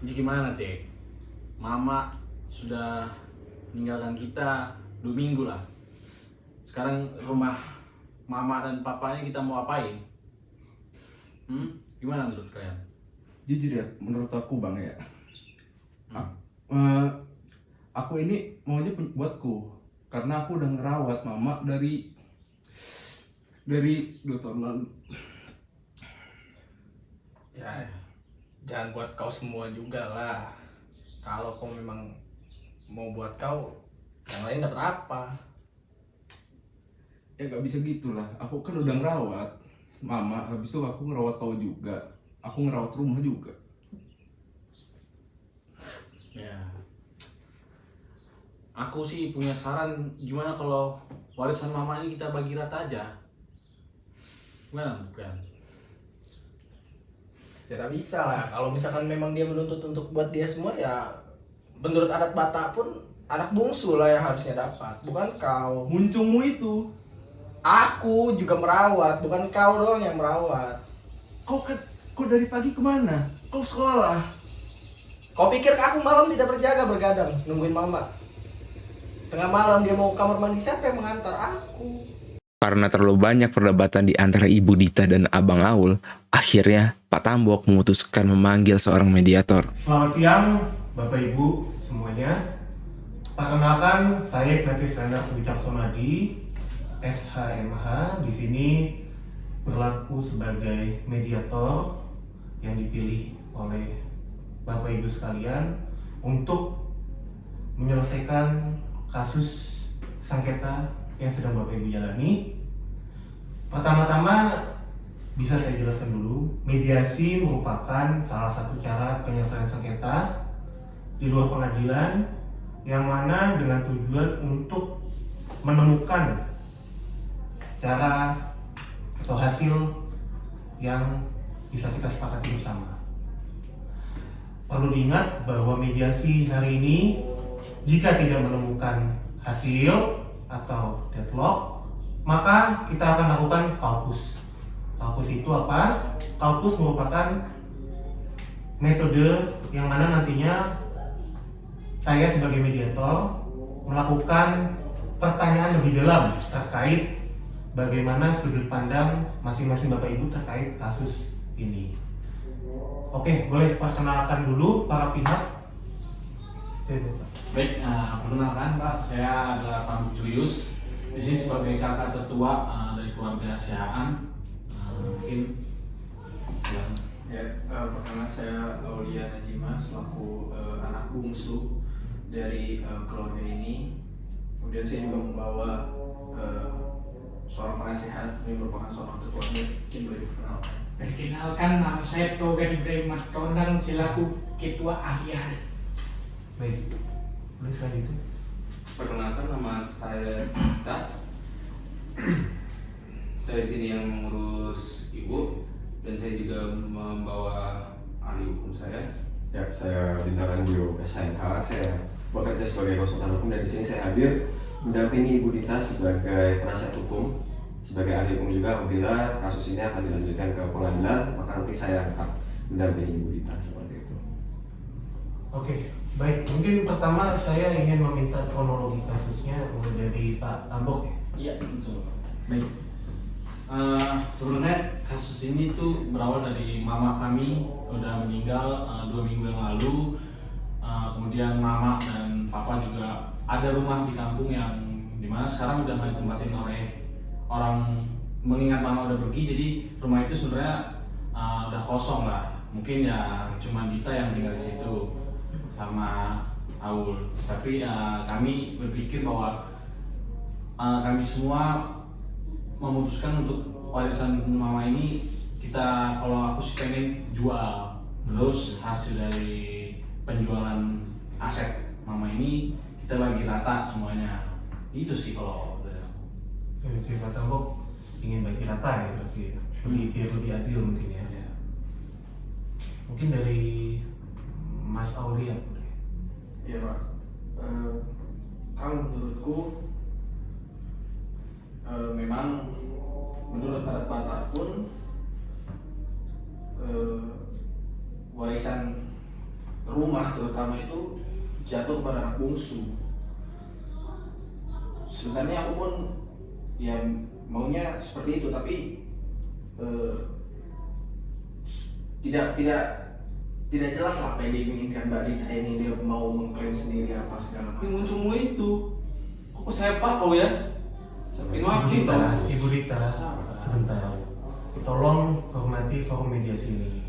Jadi gimana Dek? Mama sudah meninggalkan kita 2 minggu lah. Sekarang rumah mama dan papanya kita mau apain? Gimana menurut kalian? Jujur ya, menurut aku bang ya, Hmm. aku ini maunya buatku, karena aku udah ngerawat mama dari 2 tahun lalu. Ya, jangan buat kau semua juga lah. Kalau kau memang mau buat kau, yang lain dapat apa? Ya gak bisa gitulah, aku kan udah ngerawat mama, habis itu aku ngerawat kau juga, aku ngerawat rumah juga. Ya, aku sih punya saran, gimana kalau warisan mama ini kita bagi rata aja? Gimana menurut kalian? Ya tak bisa lah. Kalau misalkan memang dia menuntut untuk buat dia semua, ya menurut adat Batak pun anak bungsu lah yang harusnya dapat, bukan kau. Muncungmu itu, Aku juga merawat, bukan kau doang yang merawat. kau dari pagi kemana? Kau sekolah? Kau pikir aku malam tidak berjaga bergadang nungguin mama? Tengah malam dia mau kamar mandi, siapa yang mengantar? Aku. Karena terlalu banyak perdebatan di antara Ibu Dita dan Abang Aul, akhirnya Pak Tambok memutuskan memanggil seorang mediator. Selamat siang, Bapak Ibu semuanya. Perkenalkan, saya Ignatius Renard Wicaksono, SHMH. Di sini berlaku sebagai mediator yang dipilih oleh Bapak Ibu sekalian untuk menyelesaikan kasus sengketa yang sedang Bapak Ibu jalani. Pertama-tama bisa saya jelaskan dulu, mediasi merupakan salah satu cara penyelesaian sengketa di luar pengadilan yang mana dengan tujuan untuk menemukan cara atau hasil yang bisa kita sepakati bersama. Perlu diingat bahwa mediasi hari ini jika tidak menemukan hasil atau deadlock, maka kita akan lakukan kaukus. Kaukus itu apa? Kaukus merupakan metode yang mana nantinya saya sebagai mediator melakukan pertanyaan lebih dalam terkait bagaimana sudut pandang masing-masing Bapak Ibu terkait kasus ini. Oke, boleh perkenalkan dulu para pihak. Baik, perkenalkan Pak, saya adalah Pak Julius. Di sini sebagai kakak tertua dari keluarga Syahaan. Mungkin yang Perkenalkan saya Aulia Najima selaku anak bungsu dari keluarga ini. Kemudian saya juga membawa seorang penasehat yang merupakan seorang ketuanya. Mungkin boleh diperkenalkan. Perkenalkan, nama saya Toga Ibrahim Martonang selaku Ketua Ahli Hari. Baik, boleh selanjutnya. Perkenalkan, nama saya Dita. Saya di sini yang mengurus ibu dan saya juga membawa ahli hukum saya. Ya, saya Dindaran Bio SHMH. Saya bekerja sebagai konsultan hukum dan di sini saya hadir mendampingi Ibu Dita sebagai penasihat hukum, sebagai ahli hukum juga. Apabila kasus ini akan dilanjutkan ke pengadilan, maka nanti saya akan mendampingi Ibu Dita seperti itu. Oke, baik. Mungkin pertama saya ingin meminta kronologi kasusnya mulai dari Pak Tambok. Iya, betul. Baik. Sebenarnya kasus ini tuh berawal dari mama kami udah meninggal 2 minggu yang lalu. Kemudian mama dan papa juga ada rumah di kampung yang dimana sekarang udah nggak ditempatin oleh orang, mengingat mama udah pergi, jadi rumah itu sebenarnya udah kosong lah. Mungkin ya cuma Dita yang tinggal di situ sama Aul. Tapi kami berpikir bahwa kami semua memutuskan untuk warisan mama ini kita, kalau aku sih pengen jual, terus hasil dari penjualan aset mama ini kita bagi rata semuanya. Itu sih kalau dari aku. Oke, Pak Tambok ingin bagi rata ya berarti ya. Biar lebih adil mungkin ya. Mungkin dari Mas Aulia. Iya Pak. Kalau menurutku memang menurut adat Batak pun warisan rumah rumah terutama itu jatuh kepada anak bungsu. Sebenarnya aku pun ya maunya seperti itu, tapi tidak jelas lah apa yang diinginkan Mbak Dita ini. Dia mau mengklaim sendiri apa segala Yang macam. muncul itu, kok sepak kau ya? Ini maaf Ibu kita. Dita, Ibu Dita, sebentar. Tolong hormati forum mediasi ini.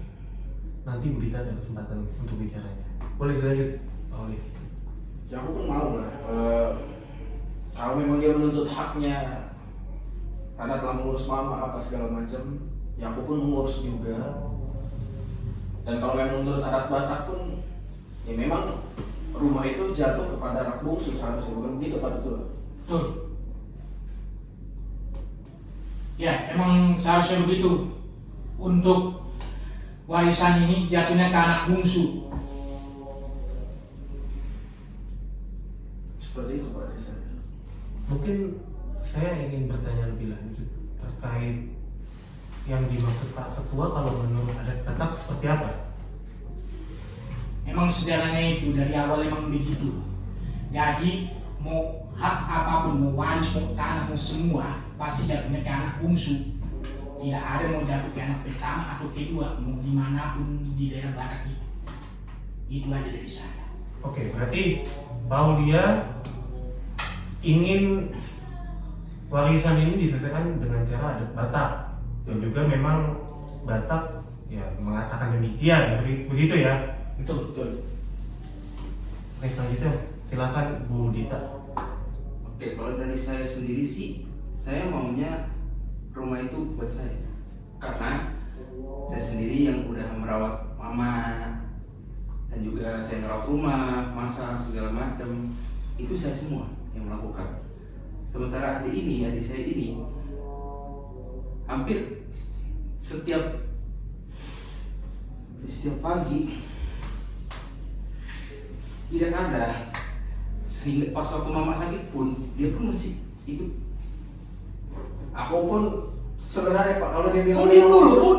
Nanti Ibu Dita ada kesempatan untuk bicaranya. Boleh dilanjut, Pak Oli. Ya aku pun mau lah. Kalau memang dia menuntut haknya karena telah mengurus mama apa segala macam, ya aku pun mengurus juga. Dan kalau memang menurut adat Batak pun, ya memang rumah itu jatuh kepada anak bungsu seharusnya, bukan begitu Pak Tetua? Betul. Ya, emang seharusnya begitu. Untuk warisan ini jatuhnya ke anak bungsu. Seperti itu Pak Desa. Mungkin saya ingin bertanya lebih lanjut terkait yang dimaksud Pak Ketua. Kalau menurut adat Batak seperti apa? Memang sejarahnya itu dari awal emang begitu. Jadi mau hak apapun, mau waris, mau tanah, mau semua pasti jatuhnya ke anak bungsu. Tidak ada mau jatuh ke anak pertama atau kedua, mau dimanapun di daerah Batak itu. Itu aja dari saya. Oke, berarti Pak Aulia ingin warisan ini diselesaikan dengan cara adat Batak, dan juga memang Batak ya mengatakan demikian, begitu ya? Betul, betul. Oke, selanjutnya silakan Bu Dita. Oke, kalau dari saya sendiri sih, saya maunya rumah itu buat saya. Karena saya sendiri yang udah merawat mama, dan juga saya merawat rumah, masak segala macam, itu saya semua yang melakukan. Sementara adik saya ini hampir setiap pagi tidak ada, sehingga pas waktu mama sakit pun dia pun masih ikut. Aku pun sebenarnya Pak, kalau dia bilang Kau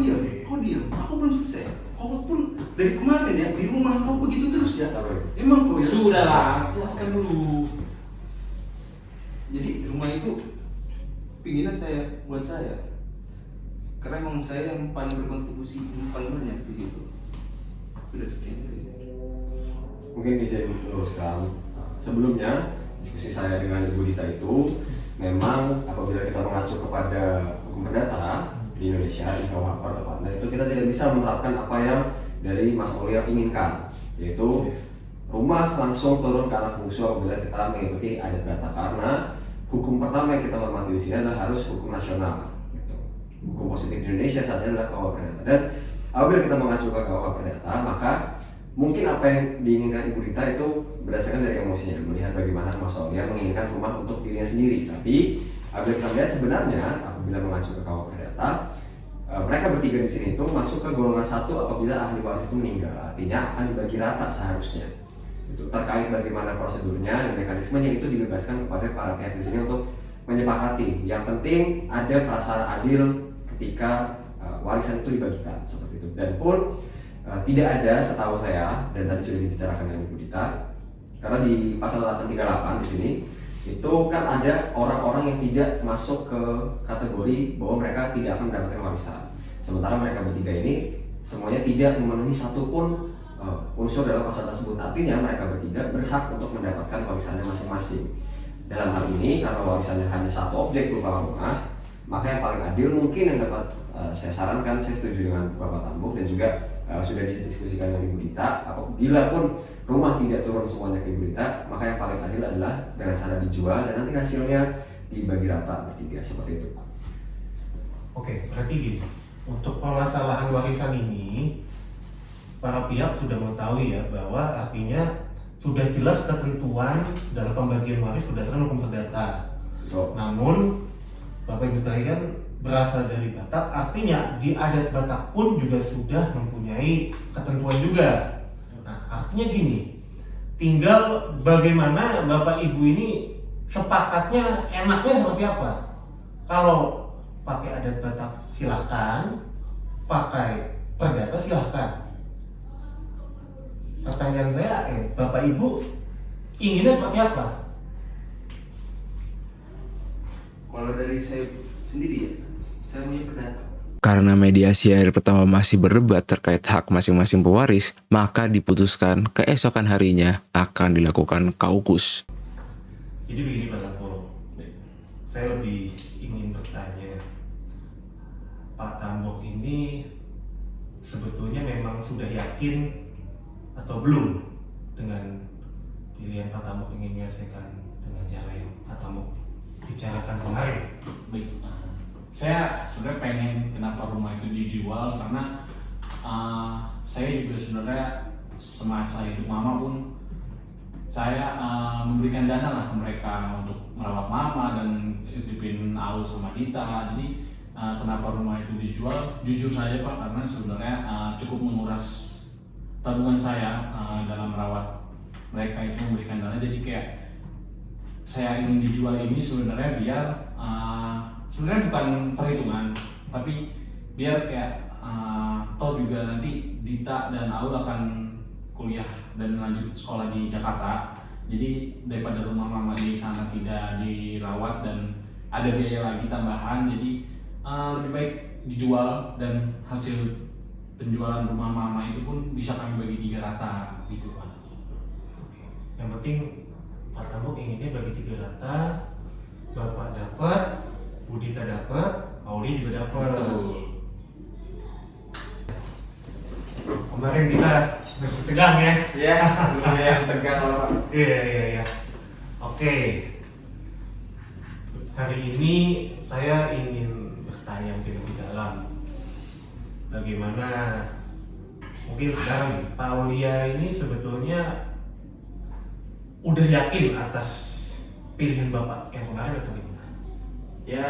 diam. Aku belum selesai. Kau pun dari kemarin ya di rumah kau begitu terus ya. Emang kau ya? Sudahlah, jelaskan dulu. Jadi rumah itu pinginan saya buat saya. Karena emang saya yang paling berkontribusi paling banyak begitu. Sudah sekian dari saya. Mungkin bisa diluruskan. Sebelumnya diskusi saya dengan Ibu Dita itu memang apabila kita mengacu kepada hukum perdata di Indonesia, di KUHP tepatnya, itu kita tidak bisa menerapkan apa yang dari Mas Aulia inginkan, yaitu rumah langsung turun ke anak bungsu apabila kita mengikuti adat Batak. Karena hukum pertama yang kita hormati di sini adalah harus hukum nasional. Gitu. Hukum positif di Indonesia saat ini adalah KUHP perdata, dan apabila kita mengacu ke KUHP perdata, maka mungkin apa yang diinginkan Ibu Dita itu berdasarkan dari emosinya, melihat bagaimana Mas Aulia menginginkan rumah untuk dirinya sendiri. Tapi apabila kita lihat sebenarnya apabila mengacu ke KUHP perdata, mereka bertiga di sini itu masuk ke golongan 1 apabila ahli waris itu meninggal. Artinya akan dibagi rata seharusnya. Itu terkait bagaimana prosedurnya dan mekanismenya itu dibebaskan kepada para pihak di sini untuk menyepakati. Yang penting ada perasaan adil ketika warisan itu dibagikan seperti itu. Dan pun tidak ada, setahu saya, dan tadi sudah dibicarakan dengan Ibu Dita, karena di pasal 838 di sini itu kan ada orang-orang yang tidak masuk ke kategori bahwa mereka tidak akan mendapatkan warisan. Sementara mereka bertiga ini semuanya tidak memenuhi satupun unsur dalam pasal tersebut. Artinya mereka bertiga berhak untuk mendapatkan warisannya masing-masing. Dalam hal ini karena warisannya hanya satu objek berupa rumah, maka yang paling adil mungkin yang dapat saya sarankan, saya setuju dengan Bapak Tambuk dan juga sudah didiskusikan dengan Ibu Dita, apabila pun rumah tidak turun semuanya ke Ibu Dita, maka yang paling adil adalah dengan cara dijual dan nanti hasilnya dibagi rata bertiga, seperti itu Pak. Oke, berarti gini, untuk permasalahan warisan ini para pihak sudah mengetahui ya bahwa artinya sudah jelas ketentuan dalam pembagian waris berdasarkan hukum perdata. Betul. Namun Bapak Ibu sekalian berasal dari Batak, artinya di adat Batak pun juga sudah mempunyai ketentuan juga. Nah, artinya gini, tinggal bagaimana Bapak Ibu ini sepakatnya enaknya seperti apa. Kalau pakai adat Batak silahkan, pakai perdata silahkan. pertanyaan saya, Bapak Ibu inginnya seperti apa? Kalau dari saya sendiri ya, saya punya pendapat. Karena mediasi hari pertama masih berdebat terkait hak masing-masing pewaris, maka diputuskan keesokan harinya akan dilakukan kaukus. Jadi begini Pak Tambo, saya lebih ingin bertanya, Pak Tambok ini sebetulnya memang sudah yakin atau belum dengan pilihan Pak Tambok ingin menyelesaikan dengan cara yang Pak Tambok bicarakan kemarin? Baik, saya sebenarnya pengen kenapa rumah itu dijual karena saya juga sebenarnya semasa hidup mama pun saya memberikan dana lah ke mereka untuk merawat mama dan hidupin Aul sama Dita. Jadi kenapa rumah itu dijual? Jujur saja Pak, karena sebenarnya cukup menguras tabungan saya dalam merawat mereka itu, memberikan dana. Jadi kayak saya ingin dijual ini sebenarnya biar sebenarnya bukan perhitungan, tapi biar kayak toh juga nanti Dita dan Aul akan kuliah dan lanjut sekolah di Jakarta. Jadi daripada rumah mama di sana tidak dirawat dan ada biaya lagi tambahan, jadi lebih baik dijual dan hasil penjualan rumah mama itu pun bisa kami bagi 3 rata gitu Pak. Yang penting Pak Tambok inginnya bagi 3 rata, Bapak dapat, Bu Dita dapat, Auli juga dapat. Betul. Kemarin kita masih tegang ya? Ya, lumayan tegang lah Pak. Iya. Oke. Hari ini saya ingin bertanya mungkin lebih dalam. Bagaimana mungkin sekarang nih, Pak Aulia ini sebetulnya udah yakin atas pilihan Bapak yang kemarin atau gimana? Ya,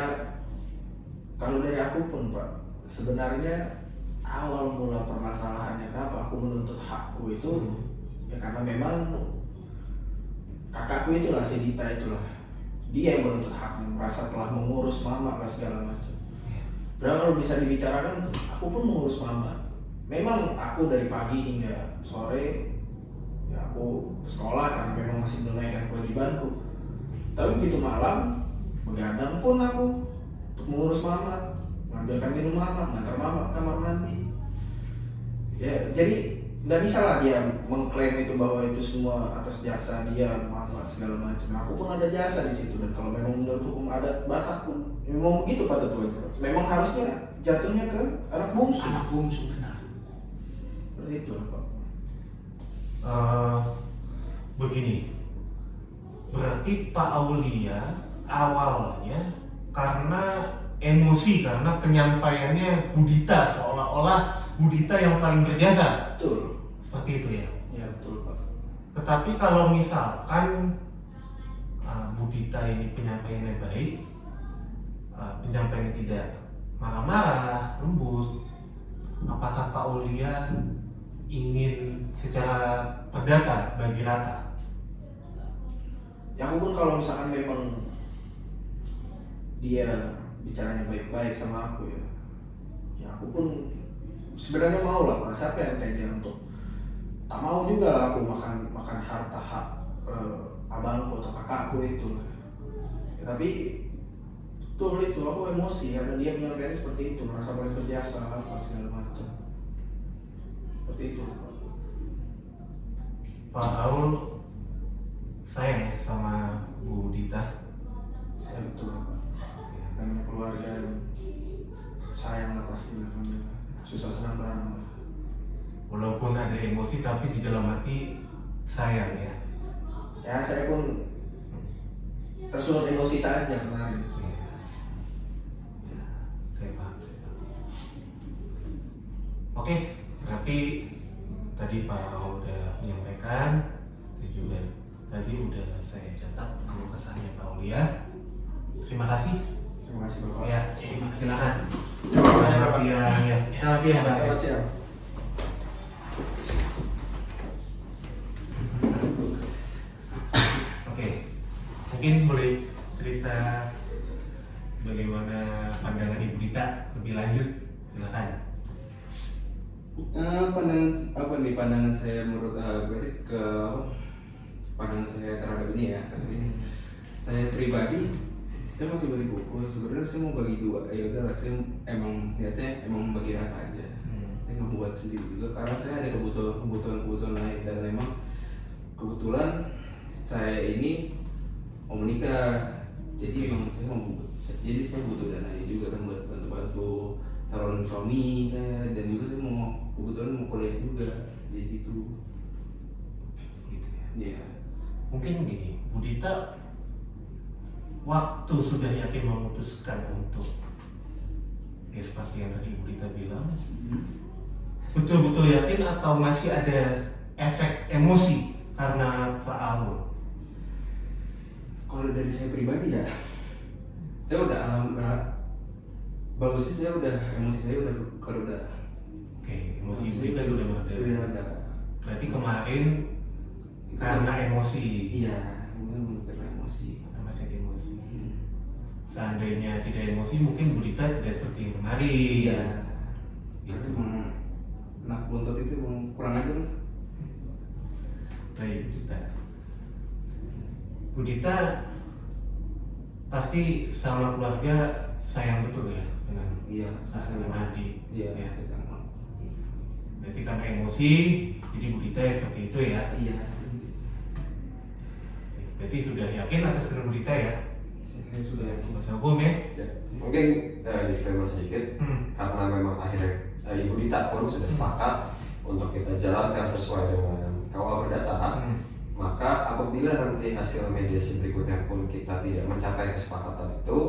kalau dari aku pun Pak, sebenarnya awal mula permasalahannya kenapa aku menuntut hakku itu ya karena memang kakakku itulah, si Dita itulah, dia yang menuntut haknya, merasa telah mengurus mama dan segala macam. Padahal kalau bisa dibicarakan, aku pun mengurus mama. Memang aku dari pagi hingga sore ya aku sekolah karena memang masih menunaikan kewajibanku. Tapi begitu malam begadang pun aku untuk mengurus mama, mengambilkan minum mama, mengantar mama ke kamar mandi. Ya, jadi nggak bisa lah dia mengklaim itu bahwa itu semua atas jasa dia, mama segala macam. Aku pun ada jasa di situ, dan kalau memang menurut hukum adat Batak pun memang begitu Pak Tetua. Memang harusnya jatuhnya ke anak bungsu. Anak bungsu benar. Seperti itu Pak. Begini, berarti Pak Aulia awalnya karena emosi, karena penyampaiannya Budita, seolah-olah Budita yang paling berjasa. Betul. Seperti itu ya? Ya betul Pak. Tetapi kalau misalkan Budita ini penyampaiannya baik, penyampaiannya tidak marah-marah, lembut, apakah Pak Aulia ingin secara perdata bagi rata? Yang pun kalau misalkan memang dia bicaranya baik-baik sama aku ya aku pun sebenarnya mau lah Pak. Siapa yang tega untuk tak mau juga lah aku makan harta hak abangku atau kakakku itu. Ya, tapi betul itu aku emosi karena dia menyampaikan seperti itu, merasa paling berjasa apa segala macam. Seperti itu Pak Aul sayang ya sama Bu Dita. ya betul Pak. Namanya keluarga dan sayang lah pasti, susah senang bareng. Walaupun ada emosi tapi di dalam hati sayang ya. Ya saya pun tersulut emosi saja kemarin. Ya, saya paham. Oke, berarti tadi Pak Aul udah menyampaikan dan juga tadi udah saya catat keluh kesahnya Pak Aulia. Terima kasih. Terima kasih Bapak. Ya, silakan. Selamat siang ya. Selamat siang Pak. Selamat siang. Oke, mungkin boleh cerita bagaimana pandangan Ibu Dita lebih lanjut, silakan. Pandangan apa nih, pandangan saya menurut berarti ke pandangan saya terhadap ini ya. Saya pribadi, saya masih kukuh. Sebenarnya saya mau bagi dua. Ya udahlah, saya emang niatnya emang bagi rata aja. Saya nggak buat sendiri juga karena saya ada kebutuhan lain, dan memang kebetulan saya ini mau menikah. Jadi memang jadi saya butuh dananya juga kan buat bantu calon suami saya, dan juga saya kebetulan mau kuliah juga, jadi gitu. Gitu ya. Iya. Mungkin gini, Bu Dita waktu sudah yakin memutuskan untuk ya seperti yang tadi Bu Dita bilang, betul-betul yakin atau masih ada efek emosi karena Pak Aul? Kalau dari saya pribadi ya, saya udah alhamdulillah bagusnya, saya udah emosi saya udah kalau udah Oke, emosi Bu Dita sudah ada. udah ada. Berarti kemarin karena emosi. Iya, mungkin karena emosi. Karena masih ada emosi. Seandainya tidak emosi, mungkin Bu Dita tidak seperti kemarin. Iya. Gitu. Emang anak bontot itu emang kurang ajar. Baik, Bu Dita. Bu Dita pasti sama keluarga sayang betul ya dengan Iya, dengan adik. Iya, Ya. saya sama. Berarti karena emosi, jadi Bu Dita ya seperti itu ya. Iya. Berarti sudah yakin atas dengan Bu Dita ya. Saya sudah yakin. Mas Hukum ya. Ya, mungkin disclaimer sedikit, karena memang akhirnya Ibu Dita pun sudah sepakat untuk kita jalankan sesuai dengan KUA Perdata, maka apabila nanti hasil mediasi berikutnya pun kita tidak mencapai kesepakatan itu,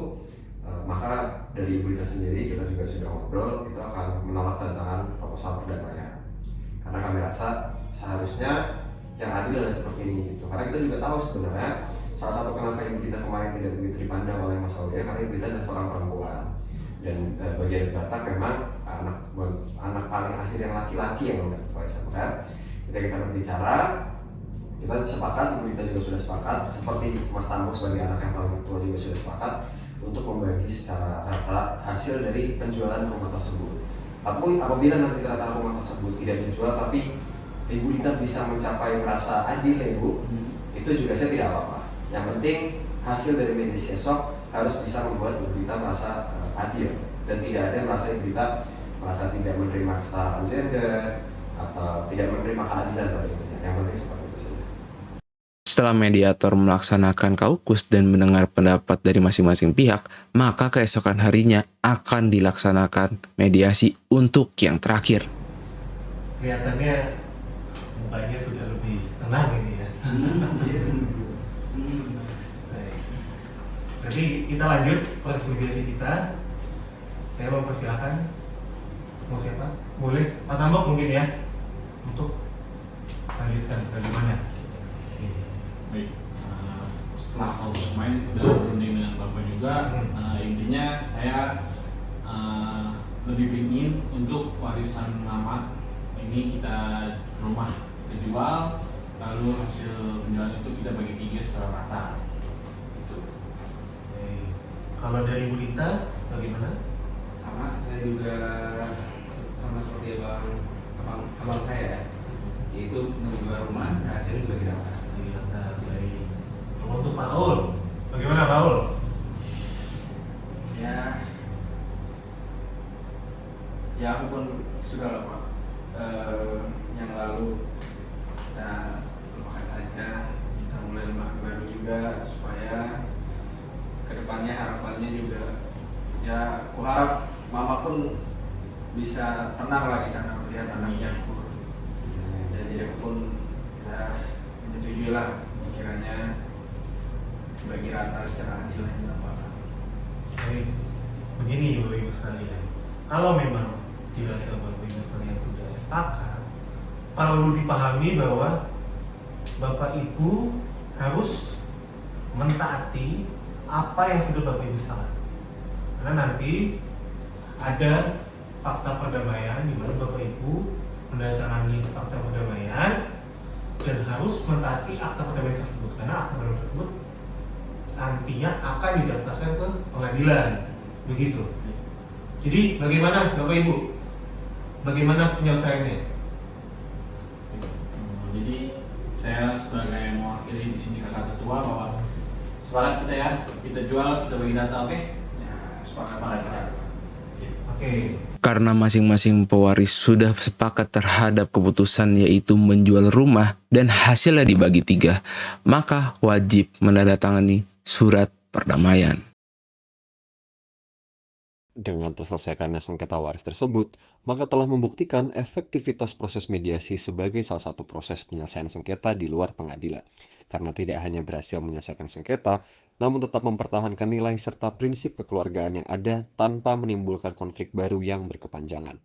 maka dari Ibu Dita sendiri kita juga sudah ngobrol, itu akan menolak tantangan proposal perdamaian. Karena kami rasa seharusnya yang adil adalah seperti ini gitu. Karena kita juga tahu sebenarnya salah satu kenapa Ibu Dita kemarin tidak begitu dipandang oleh Mas Aulia, karena Ibu Dita adalah seorang perempuan, dan bagi adat Batak memang anak paling akhir yang laki-laki yang mendapat warisan. Maka ketika kita berbicara, kita sepakat, Ibu Dita juga sudah sepakat, seperti Mas Tambo sebagai anak yang paling tua juga sudah sepakat untuk membagi secara rata hasil dari penjualan rumah tersebut. Tapi apabila nanti ternyata rumah tersebut tidak dijual, tapi Ibu Dita bisa mencapai merasa adil ya Bu, itu juga saya tidak apa-apa. Yang penting hasil dari mediasi esok harus bisa membuat Ibu Dita merasa adil, dan tidak ada merasa Ibu Dita merasa tidak menerima kesetaraan gender atau tidak menerima keadilan pada intinya. Yang penting seperti itu saja. Setelah mediator melaksanakan kaukus dan mendengar pendapat dari masing-masing pihak, maka keesokan harinya akan dilaksanakan mediasi untuk yang terakhir. Kelihatannya mukanya sudah lebih tenang ini ya. Baik. Jadi kita lanjut proses mediasi kita. Saya mempersilahkan, mau siapa? Boleh Pak Tambok mungkin ya, untuk lanjutkan bagaimana. Baik, setelah kaukus main udah berunding dengan Bapak juga, intinya saya lebih ingin untuk warisan mama ini kita rumah dijual, lalu hasil penjualan itu kita bagi 3 secara rata. Itu. Kalau dari Bu Dita bagaimana? Sama, saya juga sama seperti abang saya, yaitu menjual rumah, hasilnya dibagi rata. Bagi rata. Baik. Untuk Pak Aul, bagaimana Pak Aul? Ya aku pun sudah lah Pak. Yang lalu kita lupakan saja, kita mulai lembaga baru juga, supaya kedepannya harapannya juga ya aku harap mama pun bisa tenang lah di sana melihat anaknya aku. Jadi aku pun ya menyetujui lah kiranya bagi rata secara adil yang dilakukan. Baik. Begini Bapak Ibu sekalian, kalau memang dirasa Bapak Ibu sekalian sudah sepakat, perlu dipahami bahwa Bapak Ibu harus mentaati apa yang sudah Bapak Ibu sepakati. Karena nanti ada fakta perdamaian di mana Bapak Ibu menandatangani fakta perdamaian dan harus mentaati akta perdamaian tersebut, karena akta perdamaian tersebut nantinya akan didaftarkan ke pengadilan, begitu. Jadi bagaimana Bapak Ibu? bagaimana penyelesaiannya? Jadi saya sebagai mewakili di sini kakak tetua bahwa sepakat kita ya, kita jual, kita bagi data, oke? Sepakat. Oke. Karena masing-masing pewaris sudah sepakat terhadap keputusan yaitu menjual rumah dan hasilnya dibagi 3, maka wajib menandatangani surat perdamaian. Dengan terselesaikannya sengketa waris tersebut, maka telah membuktikan efektivitas proses mediasi sebagai salah satu proses penyelesaian sengketa di luar pengadilan. Karena tidak hanya berhasil menyelesaikan sengketa, namun tetap mempertahankan nilai serta prinsip kekeluargaan yang ada tanpa menimbulkan konflik baru yang berkepanjangan.